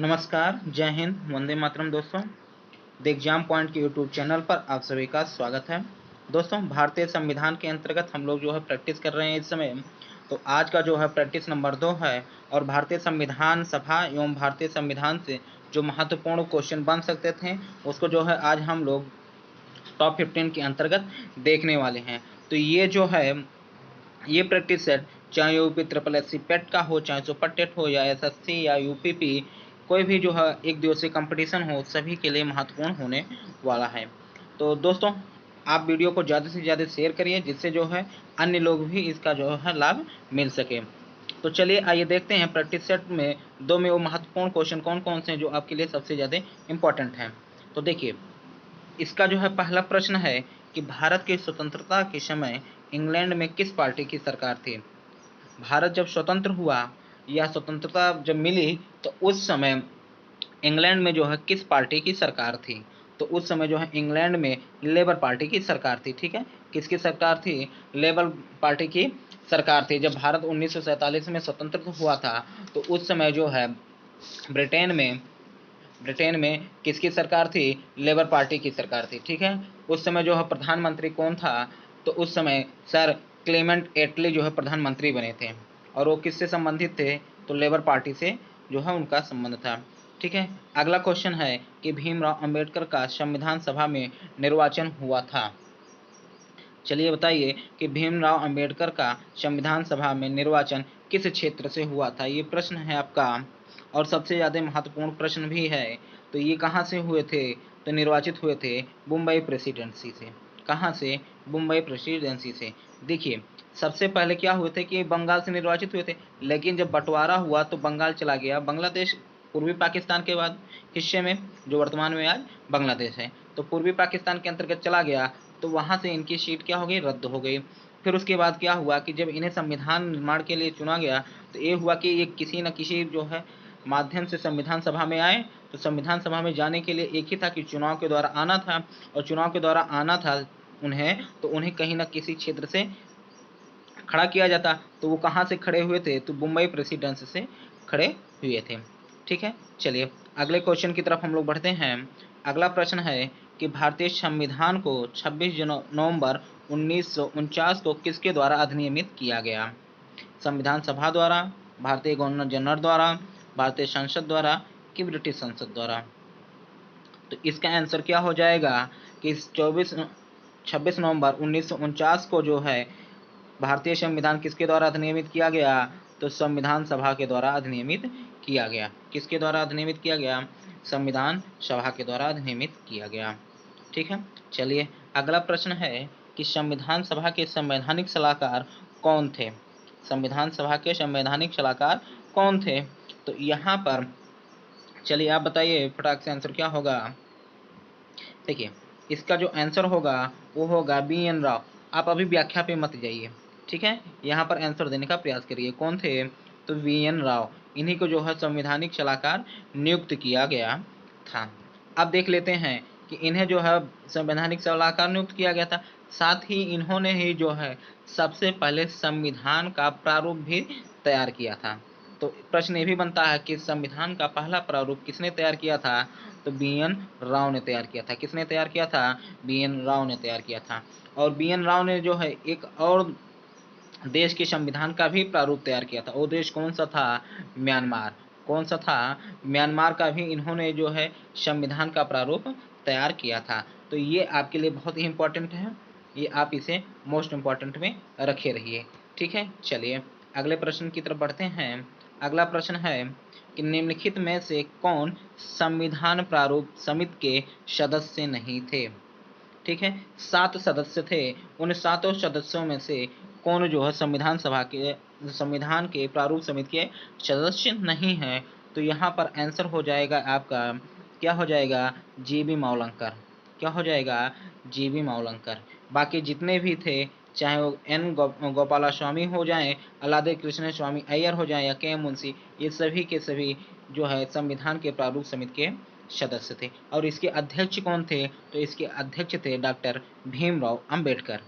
नमस्कार, जय हिंद, वंदे मातरम दोस्तों। द एग्जाम पॉइंट के यूट्यूब चैनल पर आप सभी का स्वागत है। दोस्तों, भारतीय संविधान के अंतर्गत हम लोग जो है प्रैक्टिस कर रहे हैं इस समय। तो आज का जो है प्रैक्टिस नंबर 2 है और भारतीय संविधान सभा एवं भारतीय संविधान से जो महत्वपूर्ण क्वेश्चन बन सकते थे उसको जो है आज हम लोग टॉप 15 के अंतर्गत देखने वाले हैं। तो ये प्रैक्टिस सेट चाहे यूपी ट्रिपल एस सी पेट का हो, चाहे सुपर टेट हो या एसएससी या यूपीपी, कोई भी जो है एक दिवसीय कंपटीशन हो, सभी के लिए महत्वपूर्ण होने वाला है। तो दोस्तों, आप वीडियो को ज़्यादा से ज़्यादा शेयर करिए जिससे जो है अन्य लोग भी इसका जो है लाभ मिल सके। तो चलिए आइए देखते हैं प्रैक्टिस सेट में दो में वो महत्वपूर्ण क्वेश्चन कौन कौन से हैं जो आपके लिए सबसे ज़्यादा इम्पोर्टेंट हैं। तो देखिए, इसका जो है पहला प्रश्न है कि भारत की स्वतंत्रता के समय इंग्लैंड में किस पार्टी की सरकार थी। भारत जब स्वतंत्र हुआ या स्वतंत्रता जब मिली तो उस समय इंग्लैंड में जो है किस पार्टी की सरकार थी। तो उस समय जो है इंग्लैंड में लेबर पार्टी की सरकार थी। ठीक है, किसकी सरकार थी? लेबर पार्टी की सरकार थी। जब भारत 1947 में स्वतंत्र हुआ था तो उस समय जो है ब्रिटेन में किसकी सरकार थी? लेबर पार्टी की सरकार थी। ठीक है, उस समय जो है प्रधानमंत्री कौन था? तो उस समय सर क्लेमेंट एटली जो है प्रधानमंत्री बने थे और वो किससे संबंधित थे? तो लेबर पार्टी से जो है उनका संबंध था। ठीक है, अगला क्वेश्चन है कि भीमराव अंबेडकर का संविधान सभा में निर्वाचन हुआ था। चलिए बताइए कि भीमराव अंबेडकर का संविधान सभा में निर्वाचन किस क्षेत्र से हुआ था। ये प्रश्न है आपका और सबसे ज़्यादा महत्वपूर्ण प्रश्न भी है। तो ये कहाँ से हुए थे? तो निर्वाचित हुए थे मुंबई प्रेसिडेंसी से। कहाँ से? मुंबई प्रेसिडेंसी से। देखिए, सबसे पहले क्या हुए थे कि बंगाल से निर्वाचित हुए थे, लेकिन जब बंटवारा हुआ तो बंगाल चला गया। बांग्लादेश पूर्वी पाकिस्तान के बाद हिस्से में, जो वर्तमान में आज बांग्लादेश है, तो पूर्वी पाकिस्तान के अंतर्गत चला गया। तो वहाँ से इनकी सीट क्या हो गई? रद्द हो गई। फिर उसके बाद क्या हुआ कि जब इन्हें संविधान निर्माण के लिए चुना गया तो ये हुआ कि ये किसी न किसी जो है माध्यम से संविधान सभा में आए। तो संविधान सभा में जाने के लिए एक ही था कि चुनाव के द्वारा आना था, और चुनाव के द्वारा आना था उन्हें, तो उन्हें कहीं न किसी क्षेत्र से खड़ा किया जाता। तो वो कहाँ से खड़े हुए थे? तो मुंबई प्रेसिडेंसी से खड़े हुए थे। ठीक है, चलिए अगले क्वेश्चन की तरफ हम लोग बढ़ते हैं। अगला प्रश्न है कि भारतीय संविधान को 26 नवंबर 1949 को किसके द्वारा अधिनियमित किया गया? संविधान सभा द्वारा, भारतीय गवर्नर जनरल द्वारा, भारतीय संसद द्वारा कि ब्रिटिश संसद द्वारा? तो इसका आंसर क्या हो जाएगा कि 26 नवंबर 1949 को जो है भारतीय संविधान किसके द्वारा अधिनियमित किया गया? तो संविधान सभा के द्वारा अधिनियमित किया गया। किसके द्वारा अधिनियमित किया गया? संविधान सभा के द्वारा अधिनियमित किया गया। ठीक है, चलिए अगला प्रश्न है कि संविधान सभा के संवैधानिक सलाहकार कौन थे? संविधान सभा के संवैधानिक सलाहकार कौन थे? तो यहाँ पर चलिए आप बताइए फटाक से आंसर क्या होगा। देखिए, इसका जो आंसर होगा वो होगा बी एन राव। आप अभी व्याख्या पे मत जाइए, ठीक है, यहाँ पर आंसर देने का प्रयास करिए। कौन थे? तो वी एन राव। इन्हीं को जो है संवैधानिक सलाहकार नियुक्त किया गया था। अब देख लेते हैं कि इन्हें जो है संवैधानिक सलाहकार नियुक्त किया गया था, साथ ही इन्होंने ही जो है सबसे पहले संविधान का प्रारूप भी तैयार किया था। तो प्रश्न ये भी बनता है कि संविधान का पहला प्रारूप किसने तैयार किया था? तो बी एन राव ने तैयार किया था। किसने तैयार किया था? बी एन राव ने तैयार किया था। और बी एन राव ने जो है एक और देश के संविधान का भी प्रारूप तैयार किया था। वो देश कौन सा था? म्यांमार। कौन सा था? म्यांमार का भी इन्होंने जो है संविधान का प्रारूप तैयार किया था। तो ये आपके लिए बहुत ही इम्पोर्टेंट है, ये आप इसे मोस्ट इम्पोर्टेंट में रखे रहिए। ठीक है, चलिए अगले प्रश्न की तरफ बढ़ते हैं। अगला प्रश्न है कि निम्नलिखित में से कौन संविधान प्रारूप समिति के सदस्य नहीं थे? ठीक है, 7 सदस्य थे। उन सातों सदस्यों में से कौन जो है संविधान के प्रारूप समिति के सदस्य नहीं है? तो यहाँ पर आंसर हो जाएगा आपका, क्या हो जाएगा? जी.बी. मावलंकर। क्या हो जाएगा? जी.बी. मावलंकर। बाकी जितने भी थे, चाहे वो एन गोपालास्वामी हो जाएं, अलादे कृष्ण स्वामी अय्यर हो जाएं या के मुंशी, ये सभी के सभी जो है संविधान के प्रारूप समिति के सदस्य थे। और इसके अध्यक्ष कौन थे? तो इसके अध्यक्ष थे डॉक्टर भीमराव अंबेडकर।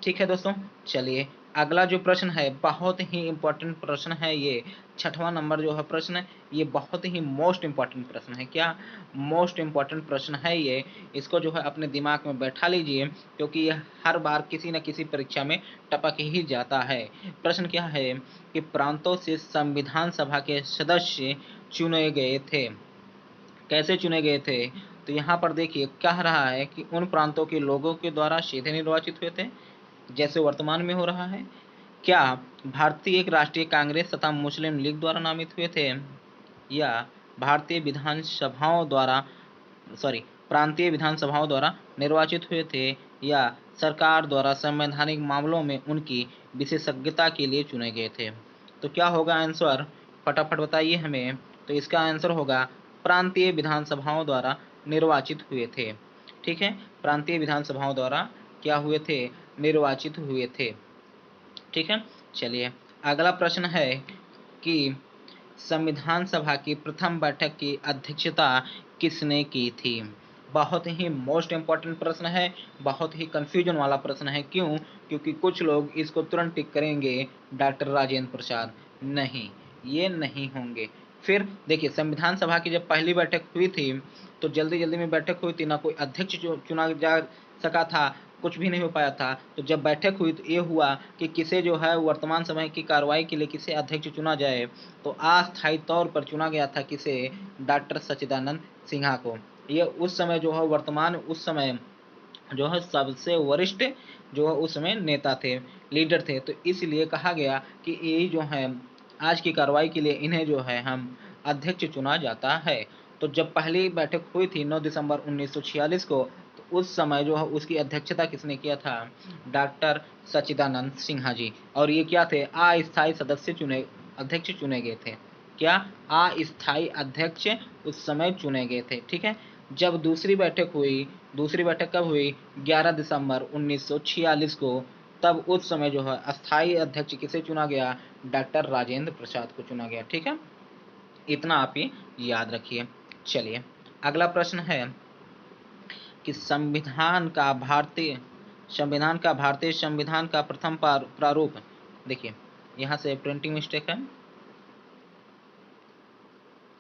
ठीक है दोस्तों, चलिए अगला जो प्रश्न है बहुत ही इंपॉर्टेंट प्रश्न है ये, 6वां नंबर जो है प्रश्न, ये बहुत ही मोस्ट इंपॉर्टेंट प्रश्न है। क्या मोस्ट इंपॉर्टेंट प्रश्न है ये, इसको जो है अपने दिमाग में बैठा लीजिए, क्योंकि ये हर बार किसी न किसी परीक्षा में टपक ही जाता है। प्रश्न क्या है कि प्रांतों से संविधान सभा के सदस्य चुने गए थे। कैसे चुने गए थे? तो यहाँ पर देखिए कह रहा है कि उन प्रांतों के लोगों के द्वारा सीधे निर्वाचित हुए थे, जैसे वर्तमान में हो रहा है। क्या भारतीय एक राष्ट्रीय कांग्रेस तथा मुस्लिम लीग द्वारा नामित हुए थे, या भारतीय विधानसभाओं द्वारा प्रांतीय विधानसभाओं द्वारा निर्वाचित हुए थे, या सरकार द्वारा संवैधानिक मामलों में उनकी विशेषज्ञता के लिए चुने गए थे? तो क्या होगा आंसर, फटाफट बताइए हमें। तो इसका आंसर होगा प्रांतीय विधानसभाओं द्वारा निर्वाचित हुए थे। ठीक है, प्रांतीय विधानसभाओं द्वारा क्या हुए थे? निर्वाचित हुए थे। ठीक है, चलिए अगला प्रश्न है कि संविधान सभा की प्रथम बैठक की अध्यक्षता किसने की थी? बहुत ही मोस्ट इम्पॉर्टेंट प्रश्न है, बहुत ही कंफ्यूजन वाला प्रश्न है। क्यों? क्योंकि कुछ लोग इसको तुरंत टिक करेंगे डॉक्टर राजेंद्र प्रसाद। नहीं, ये नहीं होंगे। फिर देखिए संविधान सभा की जब पहली बैठक हुई थी तो जल्दी जल्दी में बैठक हुई थी, ना कोई अध्यक्ष चुना जा सका था, कुछ भी नहीं हो पाया था। तो जब बैठक हुई तो ये हुआ कि किसे जो है वर्तमान समय की कार्रवाई के लिए किसे अध्यक्ष चुना जाए, तो अस्थायी तौर पर चुना गया था किसे? डॉक्टर सच्चिदानंद सिन्हा को। ये उस समय जो है वर्तमान उस समय जो है सबसे वरिष्ठ जो है उस समय नेता थे, लीडर थे। तो इसलिए कहा गया कि ये जो है आज की कार्रवाई के लिए इन्हें जो है हम अध्यक्ष चुना जाता है। तो जब पहली बैठक हुई थी 9 दिसंबर 1946 को, तो उस समय जो है उसकी अध्यक्षता किसने किया था? डॉक्टर सच्चिदानंद सिन्हा जी। और ये क्या थे? अस्थायी सदस्य चुने अध्यक्ष चुने गए थे। क्या? अस्थायी अध्यक्ष उस समय चुने गए थे। ठीक है, जब दूसरी बैठक हुई, दूसरी बैठक कब हुई? 11 दिसंबर 1946 को। तब उस समय जो है अस्थायी अध्यक्ष किसे चुना गया? डॉक्टर राजेंद्र प्रसाद को चुना गया। ठीक है, इतना आप ये याद रखिए। चलिए अगला प्रश्न है कि भारतीय संविधान का प्रथम प्रारूप, देखिए यहाँ से प्रिंटिंग मिस्टेक है।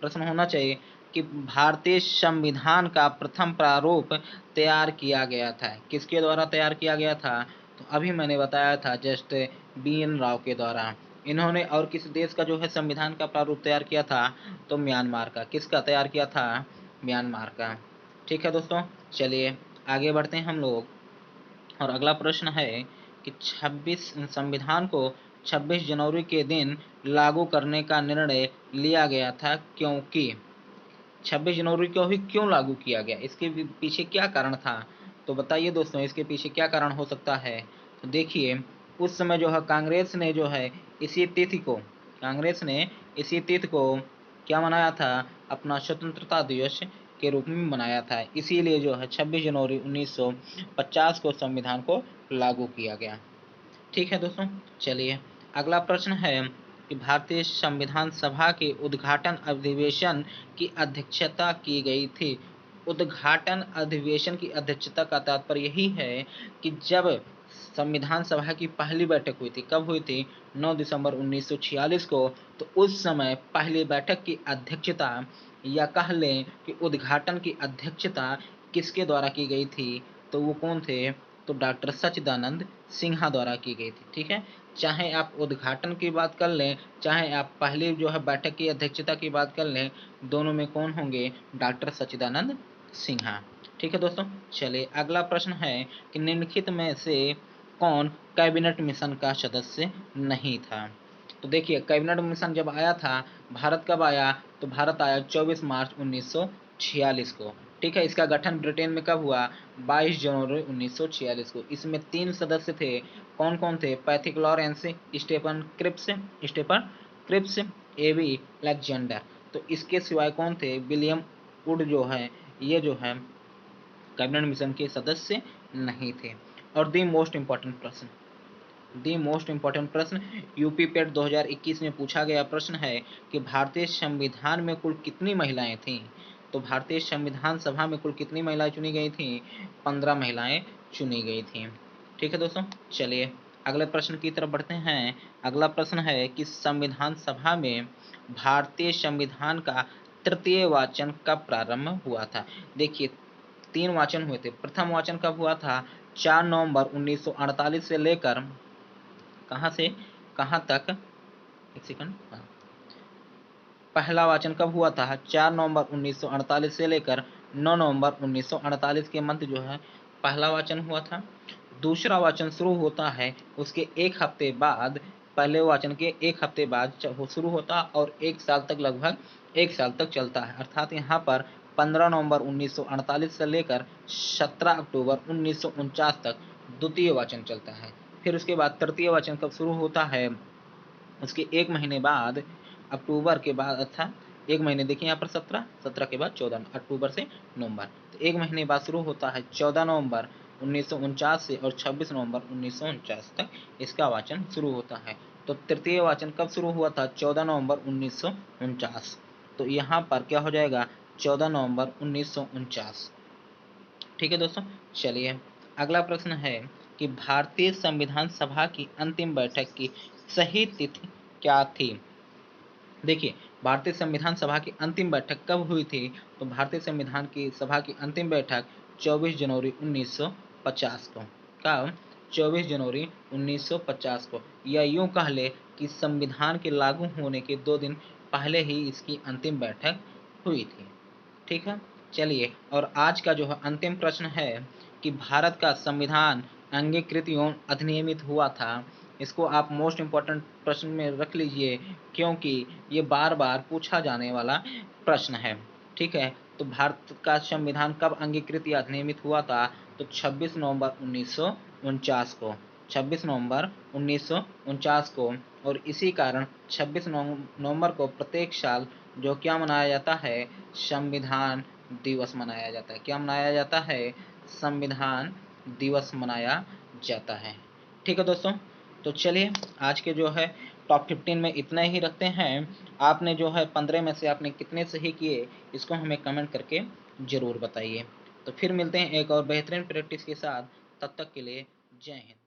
प्रश्न होना चाहिए कि भारतीय संविधान का प्रथम प्रारूप तैयार किया गया था, किसके द्वारा तैयार किया गया था? तो अभी मैंने बताया था जस्ट BN राव के द्वारा। इन्होंने और किस देश का जो है संविधान का प्रारूप तैयार किया था? तो म्यांमार का। किसका तैयार किया था? म्यांमार का। ठीक है दोस्तों, चलिए आगे बढ़ते हैं हम लोग। और अगला प्रश्न है कि संविधान को 26 जनवरी के दिन लागू करने का निर्णय लिया गया था, क्योंकि 26 जनवरी को ही क्यों लागू किया गया? इसके पीछे क्या कारण था? तो बताइए दोस्तों, इसके पीछे क्या कारण हो सकता है? तो देखिए उस समय जो है कांग्रेस ने जो है इसी तिथि को क्या मनाया था? अपना स्वतंत्रता दिवस के रूप में मनाया था। इसीलिए जो है 26 जनवरी 1950 को संविधान को लागू किया गया। ठीक है दोस्तों, चलिए अगला प्रश्न है कि भारतीय संविधान सभा के उद्घाटन अधिवेशन की अध्यक्षता की गई थी। उद्घाटन अधिवेशन की अध्यक्षता का तात्पर्य यही है कि जब संविधान सभा की पहली बैठक हुई थी, कब हुई थी? 9 दिसंबर 1946 को। तो उस समय पहली बैठक की अध्यक्षता, या कह लें कि उद्घाटन की अध्यक्षता किसके द्वारा की गई थी? तो वो कौन थे? तो डॉक्टर सच्चिदानंद सिन्हा द्वारा की गई थी। ठीक है, चाहे आप उद्घाटन की बात कर लें, चाहे आप पहले जो है बैठक की अध्यक्षता की बात कर लें, दोनों में कौन होंगे? डॉक्टर सच्चिदानंद सिन्हा। ठीक है दोस्तों, चलिए अगला प्रश्न है कि निम्नलिखित में से कौन कैबिनेट मिशन का सदस्य नहीं था? तो देखिए कैबिनेट मिशन जब आया था, भारत कब आया? तो भारत आया 24 मार्च 1946 को। ठीक है, इसका गठन ब्रिटेन में कब हुआ? 22 जनवरी 1946 को। इसमें 3 सदस्य थे। कौन कौन थे? पैथिक लॉरेंस, स्टेफन क्रिप्स, एवी अलेक्जेंडर। तो इसके सिवाय कौन थे? विलियम वुड जो है, ये जो है कैबिनेट मिशन के सदस्य नहीं थे। और दी मोस्ट इम्पॉर्टेंट प्रश्न यूपी पेट 2021 में पूछा गया प्रश्न है कि भारतीय संविधान में कुल कितनी महिलाएं थीं? तो भारतीय संविधान सभा में कुल कितनी महिलाएं चुनी गई थीं? 15 महिलाएं चुनी गई थीं। ठीक है दोस्तों, चलिए अगले प्रश्न की तरफ बढ़ते हैं। अगला प्रश्न है कि संविधान सभा में भारतीय संविधान का तृतीय वाचन कब प्रारंभ हुआ था। देखिए 3 वाचन हुए थे। प्रथम वाचन कब हुआ था? 4 नवंबर 1948 से लेकर कहां से कहां तक, एक सेकंड, पहला वाचन कब हुआ था? 4 नवंबर 1948 से लेकर 9 नवंबर 1948 के मध्य जो है पहला वाचन हुआ था। दूसरा वाचन शुरू होता है उसके एक हफ्ते बाद, पहले वाचन के एक हफ्ते बाद शुरू होता और 1 साल तक, लगभग 1 साल तक चलता है। अर्थात यहाँ पर 15 नवंबर 1948 से लेकर 17 अक्टूबर 1949 तक द्वितीय वाचन चलता है। फिर उसके बाद तृतीय वाचन कब शुरू होता है? उसके 1 महीने बाद, अक्टूबर के बाद, अच्छा 1 महीने, देखिए यहाँ पर 17 के बाद 14, अक्टूबर से नवंबर, तो 1 महीने बाद शुरू होता है 14 नवंबर 1949 से और 26 नवंबर 1949 तक इसका वाचन शुरू होता है। तो तृतीय वाचन कब शुरू हुआ था? 14 नवंबर 1949। तो यहाँ पर क्या हो जाएगा? 14 नवंबर 1949। ठीक है दोस्तों, चलिए अगला प्रश्न है कि भारतीय संविधान सभा की अंतिम बैठक की सही तिथि क्या थी। देखिए भारतीय संविधान सभा की अंतिम बैठक कब हुई थी? तो भारतीय संविधान की सभा की अंतिम बैठक 24 जनवरी 1950 को। कब? 24 जनवरी 1950 को, या यूं कह ले कि संविधान के लागू होने के 2 दिन पहले ही इसकी अंतिम बैठक हुई थी। ठीक है, चलिए, और आज का जो है अंतिम प्रश्न है कि भारत का संविधान अंगीकृत एवं अधिनियमित हुआ था। इसको आप मोस्ट इम्पोर्टेंट प्रश्न में रख लीजिए, क्योंकि ये बार बार पूछा जाने वाला प्रश्न है। ठीक है, तो भारत का संविधान कब अंगीकृत या अधिनियमित हुआ था? तो 26 नवंबर 1949 को, 26 नवंबर 1949 को। और इसी कारण 26 नवंबर को प्रत्येक साल जो क्या मनाया जाता है? संविधान दिवस मनाया जाता है। क्या मनाया जाता है? संविधान दिवस मनाया जाता है। ठीक है दोस्तों, तो चलिए आज के जो है टॉप 15 में इतना ही रखते हैं। आपने जो है 15 में से आपने कितने सही किए इसको हमें कमेंट करके जरूर बताइए। तो फिर मिलते हैं एक और बेहतरीन प्रैक्टिस के साथ, तब तक के लिए जय हिंद।